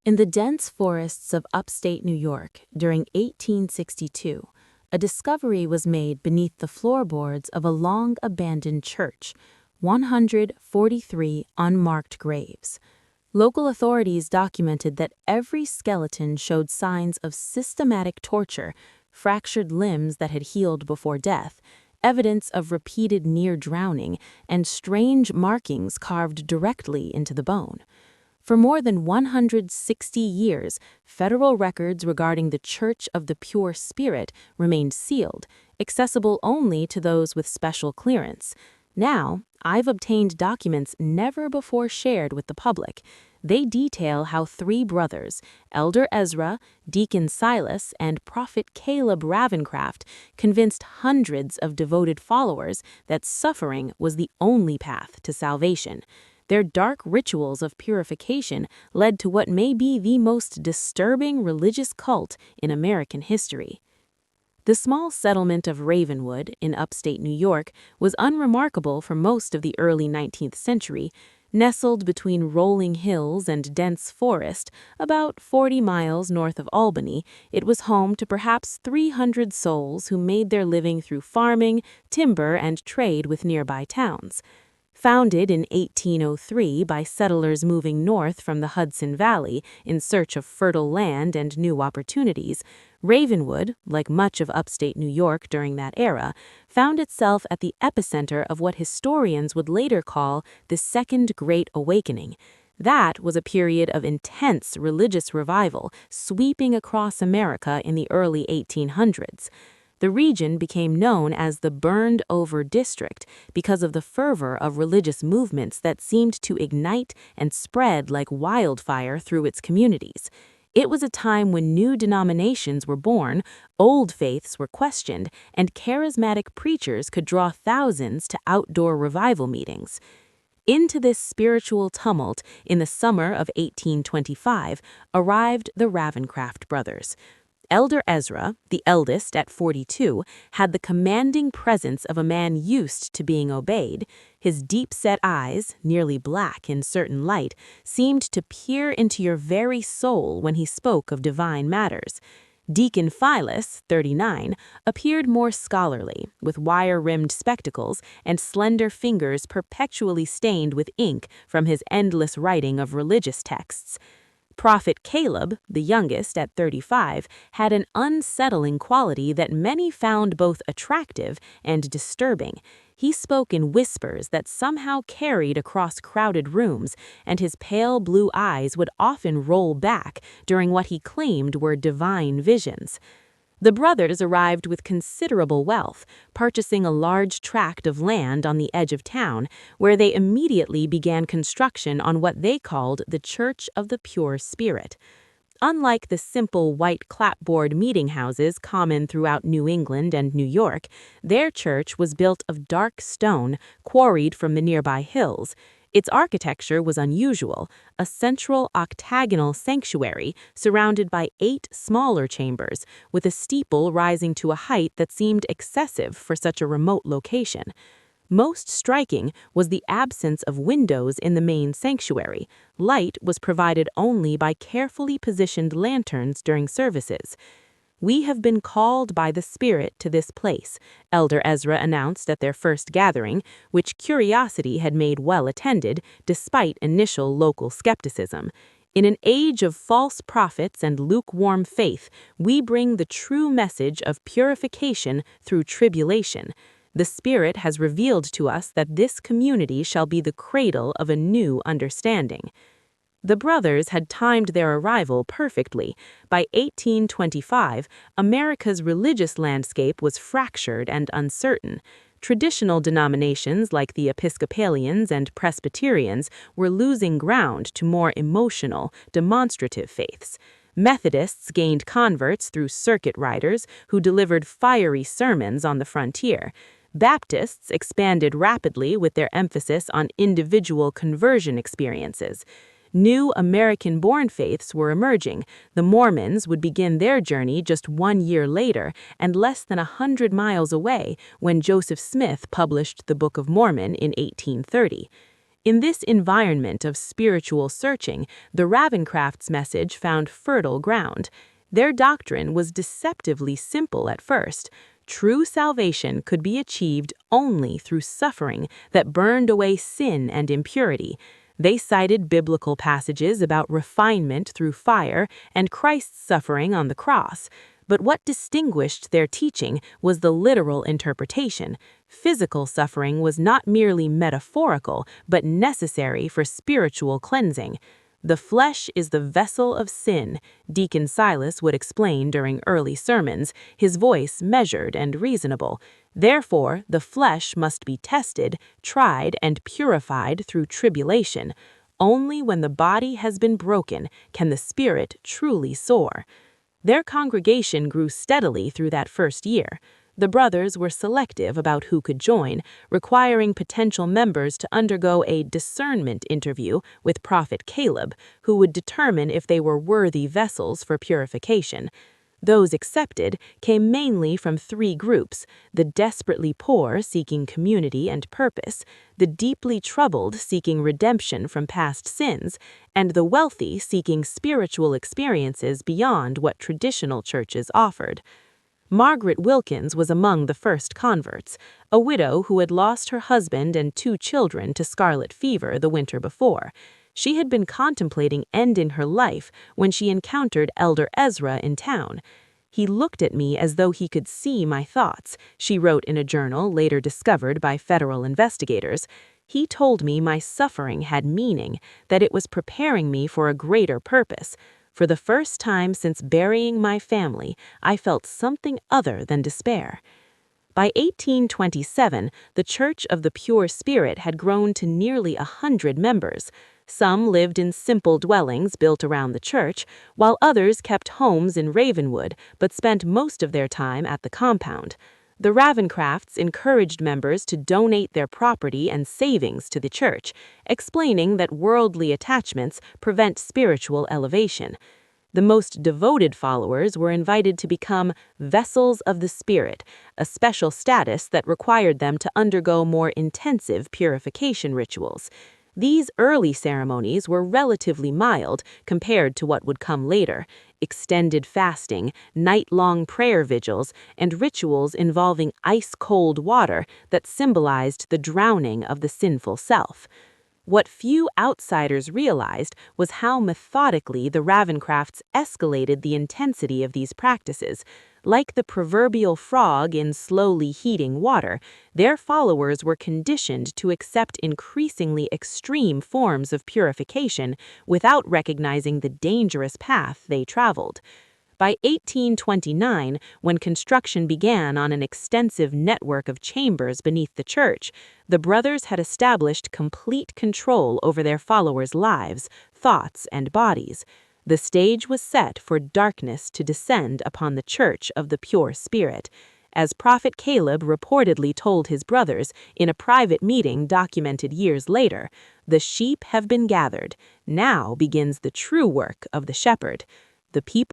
In the dense forests of upstate New York during 1862, a discovery was made beneath the floorboards of a long-abandoned church, 143 unmarked graves. Local authorities documented that every skeleton showed signs of systematic torture, fractured limbs that had healed before death, evidence of repeated near-drowning, and strange markings carved directly into the bone. For more than 160 years, federal records regarding the Church of the Pure Spirit remained sealed, accessible only to those with special clearance. Now, I've obtained documents never before shared with the public. They detail how three brothers, Elder Ezra, Deacon Silas, and Prophet Caleb Ravencroft, convinced hundreds of devoted followers that suffering was the only path to salvation. Their dark rituals of purification led to what may be the most disturbing religious cult in American history. The small settlement of Ravenwood in upstate New York was unremarkable for most of the early 19th century. Nestled between rolling hills and dense forest, about 40 miles north of Albany, it was home to perhaps 300 souls who made their living through farming, timber, and trade with nearby towns. Founded in 1803 by settlers moving north from the Hudson Valley in search of fertile land and new opportunities, Ravenwood, like much of upstate New York during that era, found itself at the epicenter of what historians would later call the Second Great Awakening. That was a period of intense religious revival sweeping across America in the early 1800s. The region became known as the Burned-Over District because of the fervor of religious movements that seemed to ignite and spread like wildfire through its communities. It was a time when new denominations were born, old faiths were questioned, and charismatic preachers could draw thousands to outdoor revival meetings. Into this spiritual tumult in the summer of 1825 arrived the Ravencroft brothers. Elder Ezra, the eldest at 42, had the commanding presence of a man used to being obeyed. His deep-set eyes, nearly black in certain light, seemed to peer into your very soul when he spoke of divine matters. Deacon Silas, 39, appeared more scholarly, with wire-rimmed spectacles and slender fingers perpetually stained with ink from his endless writing of religious texts. Prophet Caleb, the youngest at 35, had an unsettling quality that many found both attractive and disturbing. He spoke in whispers that somehow carried across crowded rooms, and his pale blue eyes would often roll back during what he claimed were divine visions. The brothers arrived with considerable wealth, purchasing a large tract of land on the edge of town, where they immediately began construction on what they called the Church of the Pure Spirit. Unlike the simple white clapboard meeting houses common throughout New England and New York, their church was built of dark stone quarried from the nearby hills. Its architecture was unusual, a central octagonal sanctuary surrounded by 8 smaller chambers, with a steeple rising to a height that seemed excessive for such a remote location. Most striking was the absence of windows in the main sanctuary. Light was provided only by carefully positioned lanterns during services. "We have been called by the Spirit to this place," Elder Ezra announced at their first gathering, which curiosity had made well attended, despite initial local skepticism. "In an age of false prophets and lukewarm faith, we bring the true message of purification through tribulation. The Spirit has revealed to us that this community shall be the cradle of a new understanding." The brothers had timed their arrival perfectly. By 1825, America's religious landscape was fractured and uncertain. Traditional denominations like the Episcopalians and Presbyterians were losing ground to more emotional, demonstrative faiths. Methodists gained converts through circuit riders who delivered fiery sermons on the frontier. Baptists expanded rapidly with their emphasis on individual conversion experiences. New American-born faiths were emerging. The Mormons would begin their journey just 1 year later and less than 100 miles away when Joseph Smith published the Book of Mormon in 1830. In this environment of spiritual searching, the Ravencrofts' message found fertile ground. Their doctrine was deceptively simple at first. True salvation could be achieved only through suffering that burned away sin and impurity. They cited biblical passages about refinement through fire and Christ's suffering on the cross. But what distinguished their teaching was the literal interpretation. Physical suffering was not merely metaphorical, but necessary for spiritual cleansing. The flesh is the vessel of sin, Deacon Silas would explain during early sermons, his voice measured and reasonable. Therefore, the flesh must be tested, tried, and purified through tribulation. Only when the body has been broken can the spirit truly soar. Their congregation grew steadily through that first year. The brothers were selective about who could join, requiring potential members to undergo a discernment interview with Prophet Caleb, who would determine if they were worthy vessels for purification. Those accepted came mainly from three groups: the desperately poor seeking community and purpose, the deeply troubled seeking redemption from past sins, and the wealthy seeking spiritual experiences beyond what traditional churches offered. Margaret Wilkins was among the first converts, a widow who had lost her husband and 2 children to scarlet fever the winter before. She had been contemplating ending her life when she encountered Elder Ezra in town. "He looked at me as though he could see my thoughts," she wrote in a journal later discovered by federal investigators. "He told me my suffering had meaning, that it was preparing me for a greater purpose. For the first time since burying my family, I felt something other than despair." By 1827, the Church of the Pure Spirit had grown to nearly 100 members. Some lived in simple dwellings built around the church, while others kept homes in Ravenwood but spent most of their time at the compound. The Ravencrofts encouraged members to donate their property and savings to the church, explaining that worldly attachments prevent spiritual elevation. The most devoted followers were invited to become vessels of the Spirit, a special status that required them to undergo more intensive purification rituals. These early ceremonies were relatively mild compared to what would come later: extended fasting, night-long prayer vigils, and rituals involving ice-cold water that symbolized the drowning of the sinful self. What few outsiders realized was how methodically the Ravencrofts escalated the intensity of these practices. Like the proverbial frog in slowly heating water, their followers were conditioned to accept increasingly extreme forms of purification without recognizing the dangerous path they traveled. By 1829, when construction began on an extensive network of chambers beneath the church, the brothers had established complete control over their followers' lives, thoughts, and bodies. The stage was set for darkness to descend upon the Church of the Pure Spirit. As Prophet Caleb reportedly told his brothers in a private meeting documented years later, "The sheep have been gathered. Now begins the true work of the shepherd." The people